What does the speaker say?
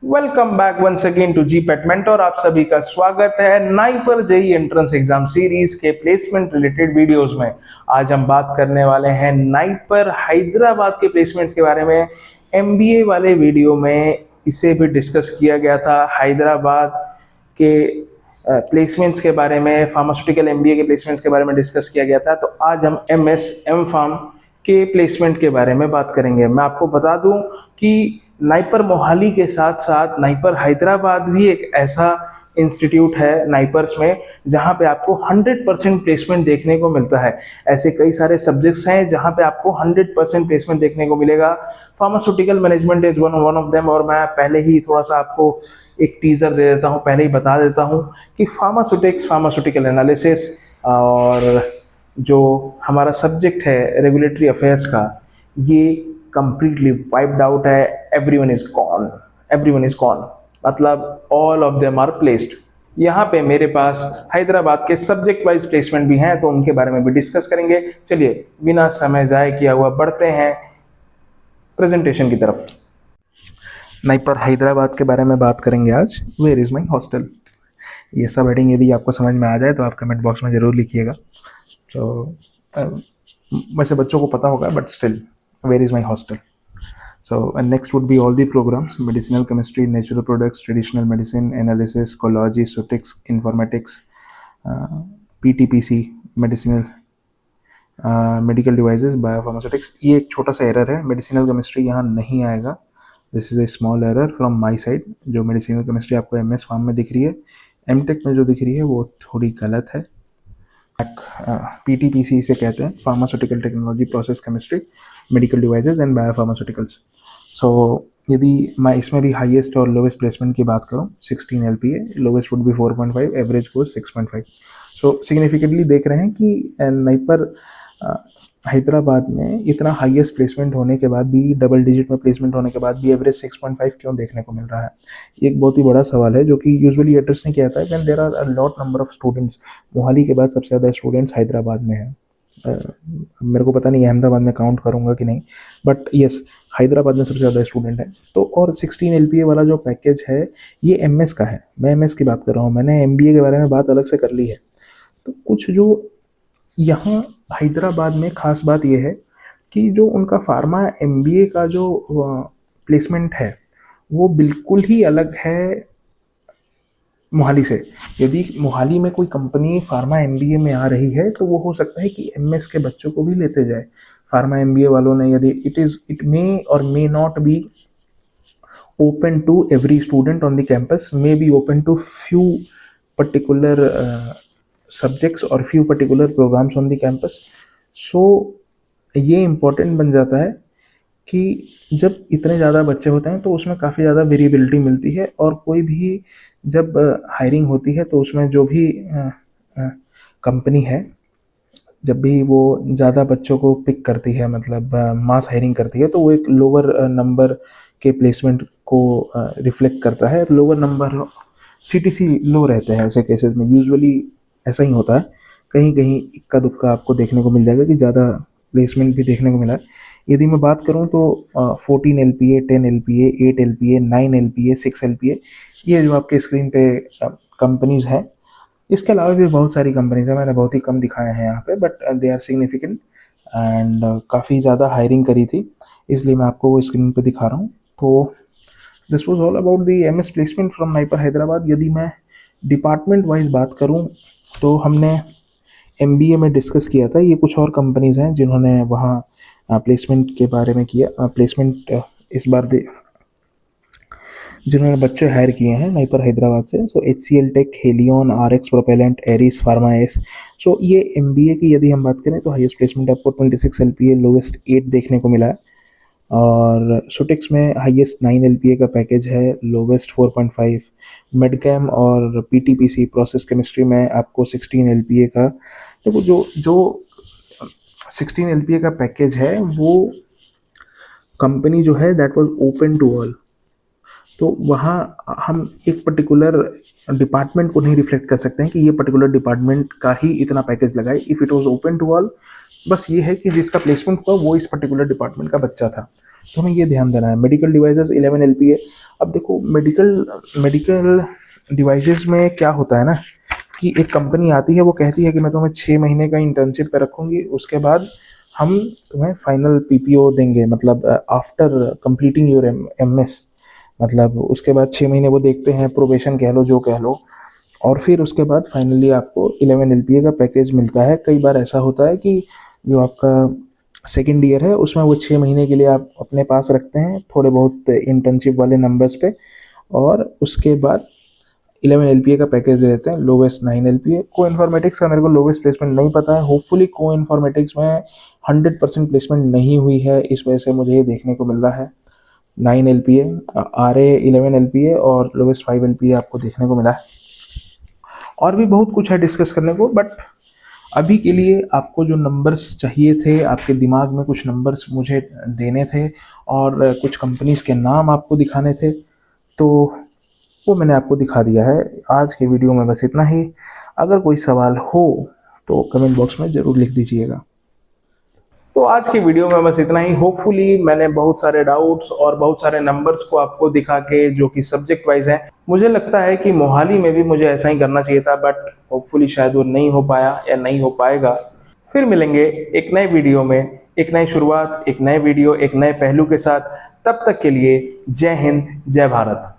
Welcome back once again to GPAT mentor. आप सभी का स्वागत है NIPER JEE entrance exam series के प्लेसमेंट रिलेटेड वीडियोस में। आज हम बात करने वाले हैं नाइपर हैदराबाद के प्लेसमेंट्स के बारे में। एमबीए वाले वीडियो में इसे भी डिस्कस किया गया था, हैदराबाद के प्लेसमेंट्स के बारे में, फार्मास्यूटिकल एमबीए के प्लेसमेंट्स के बारे में डिस्कस किया गया था। तो आज हम एमएस एम फार्म के प्लेसमेंट के बारे में बात करेंगे। मैं आपको बता दूं कि नाइपर मोहाली के साथ साथ नाइपर हैदराबाद भी एक ऐसा इंस्टीट्यूट है नाइपर्स में जहां पे आपको 100% प्लेसमेंट देखने को मिलता है। ऐसे कई सारे सब्जेक्ट्स हैं जहां पे आपको 100% प्लेसमेंट देखने को मिलेगा। Pharmaceutical management is one of them. और मैं पहले ही थोड़ा सा आपको एक टीजर दे देता हूं, पहले ही बता देता हूं कि फार्मास्यूटिकल एनालिसिस और जो हमारा सब्जेक्ट है रेगुलेटरी अफेयर्स का, ये कंप्लीटली वाइप्ड आउट है। एवरीवन इज गॉन, मतलब all of them are placed. यहाँ पे मेरे पास हैदराबाद के सब्जेक्ट वाइज प्लेसमेंट भी हैं, तो उनके बारे में भी डिस्कस करेंगे। चलिए बिना समय जाए किया हुआ बढ़ते हैं प्रेजेंटेशन की तरफ। नाइपर हैदराबाद के बारे में बात करेंगे आज। वेयर इज माई हॉस्टल, ये सब हेडिंग यदि आपको समझ में आ जाए तो आप कमेंट बॉक्स में ज़रूर लिखिएगा। तो वैसे बच्चों को पता होगा, but still where is my hostel. So and next would be all the programs: medicinal chemistry, natural products, traditional medicine, analysis, ecology, statistics, informatics, PTPC, medical devices, biopharmaceutics। ये एक छोटा सा एरर है, मेडिसिनल केमिस्ट्री यहाँ नहीं आएगा। This is a small error from my side. जो medicinal chemistry आपको एमएस फार्म में दिख रही है, एमटेक में जो दिख रही है वो थोड़ी गलत है। PTPC इसे कहते हैं, pharmaceutical technology, process chemistry, medical devices and biopharmaceuticals. So यदि मैं इसमें भी हाईएस्ट और लोवेस्ट प्लेसमेंट की बात करूं, 16 LPA, lowest would be 4.5, average course 6.5। So significantly देख रहे हैं कि नाइपर हैदराबाद में इतना हाईएस्ट प्लेसमेंट होने के बाद भी, डबल डिजिट में प्लेसमेंट होने के बाद भी एवरेज 6.5 क्यों देखने को मिल रहा है? ये एक बहुत ही बड़ा सवाल है जो कि यूजुअली एड्रेस नहीं किया जाता है। There are a lot number of students, Mohali के बाद सबसे ज़्यादा स्टूडेंट्स हैदराबाद में हैं। मेरे को पता नहीं अहमदाबाद में काउंट करूँगा कि नहीं, बट यस, हैदराबाद में सबसे ज़्यादा स्टूडेंट है। तो और 16 LPA वाला जो पैकेज है ये MS का है। मैं MS की बात कर रहा हूँ, मैंने MBA के बारे में बात अलग से कर ली है। तो कुछ जो यहाँ हैदराबाद में ख़ास बात यह है कि जो उनका फार्मा MBA का जो प्लेसमेंट है वो बिल्कुल ही अलग है मोहाली से। यदि मोहाली में कोई कंपनी फार्मा MBA में आ रही है तो वो हो सकता है कि MS के बच्चों को भी लेते जाए। फार्मा MBA वालों ने, यदि इट मे और may not be open to every student on the campus, may be open to few particular subjects और few particular programs on the campus. So ये इम्पोर्टेंट बन जाता है कि जब इतने ज़्यादा बच्चे होते हैं तो उसमें काफ़ी ज़्यादा वेरिएबिलिटी मिलती है, और कोई भी जब हायरिंग होती है तो उसमें जो भी कंपनी है, जब भी वो ज़्यादा बच्चों को पिक करती है, मतलब मास हायरिंग करती है, तो वो एक लोअर नंबर के प्लेसमेंट को रिफ्लेक्ट करता है। लोअर नंबर, CTC लो रहते हैं ऐसे केसेस में। यूजुअली ऐसा ही होता है, कहीं कहीं इक्का दुक्का आपको देखने को मिल जाएगा कि ज़्यादा प्लेसमेंट भी देखने को मिला है। यदि मैं बात करूं तो 14 LPA, 10 LPA, 8 LPA, 9 LPA, 6 LPA, ये जो आपके स्क्रीन पे कंपनीज़ हैं। इसके अलावा भी बहुत सारी कंपनीज़ हैं, मैंने बहुत ही कम दिखाए हैं यहाँ पे, but they are significant and काफ़ी ज़्यादा हायरिंग करी थी, इसलिए मैं आपको वो स्क्रीन पे दिखा रहा हूँ। तो this was all about the MS placement from NIPER Hyderabad. यदि मैं डिपार्टमेंट वाइज बात करूँ तो हमने MBA में डिस्कस किया था, ये कुछ और कंपनीज़ हैं जिन्होंने वहाँ प्लेसमेंट के बारे में किया। प्लेसमेंट इस बार जिन्होंने बच्चे हायर किए हैं नाइपर हैदराबाद से। सो HCL टेक, हेलियन, RX प्रोपेलेंट, एरिस फार्मा एस। सो ये MBA की यदि हम बात करें तो हाईएस्ट प्लेसमेंट आपको 26 LPA, लोवेस्ट 8 देखने को मिला है। और सुटिक्स में हाईएस्ट 9 LPA का पैकेज है, लोवेस्ट 4.5। मेडकैम और PTPC, प्रोसेस केमिस्ट्री में आपको 16 LPA का, तो जो 16 LPA का पैकेज है वो कंपनी जो है that was open to all. तो वहाँ हम एक पर्टिकुलर डिपार्टमेंट को नहीं रिफ्लेक्ट कर सकते हैं कि ये पर्टिकुलर डिपार्टमेंट का ही इतना पैकेज लगाए। If it was open to all, बस ये है कि जिसका प्लेसमेंट हुआ वो इस पर्टिकुलर डिपार्टमेंट का बच्चा था। तो हमें ये ध्यान देना है। Medical devices 11 LPA। अब देखो मेडिकल डिवाइसेस में क्या होता है ना कि एक कंपनी आती है, वो कहती है कि मैं तुम्हें 6 महीने का इंटर्नशिप पे रखूंगी, उसके बाद हम तुम्हें फाइनल PPO देंगे, मतलब आफ्टर कंप्लीटिंग योर MS। मतलब उसके बाद 6 महीने वो देखते हैं, प्रोबेशन कह लो जो कह लो, और फिर उसके बाद फाइनली आपको 11 LPA का पैकेज मिलता है। कई बार ऐसा होता है कि जो आपका सेकेंड ईयर है उसमें वो 6 महीने के लिए आप अपने पास रखते हैं थोड़े बहुत इंटर्नशिप वाले नंबर्स पे, और उसके बाद 11 LPA का पैकेज दे देते हैं, लोवेस्ट 9 LPA। को इन्फॉर्मेटिक्स का मेरे को लोवेस्ट प्लेसमेंट नहीं पता है, होपफुली को इन्फॉर्मेटिक्स में 100% प्लेसमेंट नहीं हुई है, इस वजह से मुझे ये देखने को मिल रहा है। 9 LPA, RA 11 LPA और लोवेस्ट 5 LPA आपको देखने को मिला है। और भी बहुत कुछ है डिस्कस करने को, बट अभी के लिए आपको जो नंबर्स चाहिए थे, आपके दिमाग में कुछ नंबर्स मुझे देने थे और कुछ कंपनीज के नाम आपको दिखाने थे, तो वो मैंने आपको दिखा दिया है। आज के वीडियो में बस इतना ही। अगर कोई सवाल हो तो कमेंट बॉक्स में ज़रूर लिख दीजिएगा। तो आज की वीडियो में बस इतना ही। होपफुली मैंने बहुत सारे डाउट्स और बहुत सारे नंबर्स को आपको दिखा के, जो कि सब्जेक्ट वाइज हैं, मुझे लगता है कि मोहाली में भी मुझे ऐसा ही करना चाहिए था, बट होपफुली शायद वो नहीं हो पाया या नहीं हो पाएगा। फिर मिलेंगे एक नए वीडियो में, एक नई शुरुआत, एक नए वीडियो, एक नए पहलू के साथ। तब तक के लिए जय हिंद, जय भारत।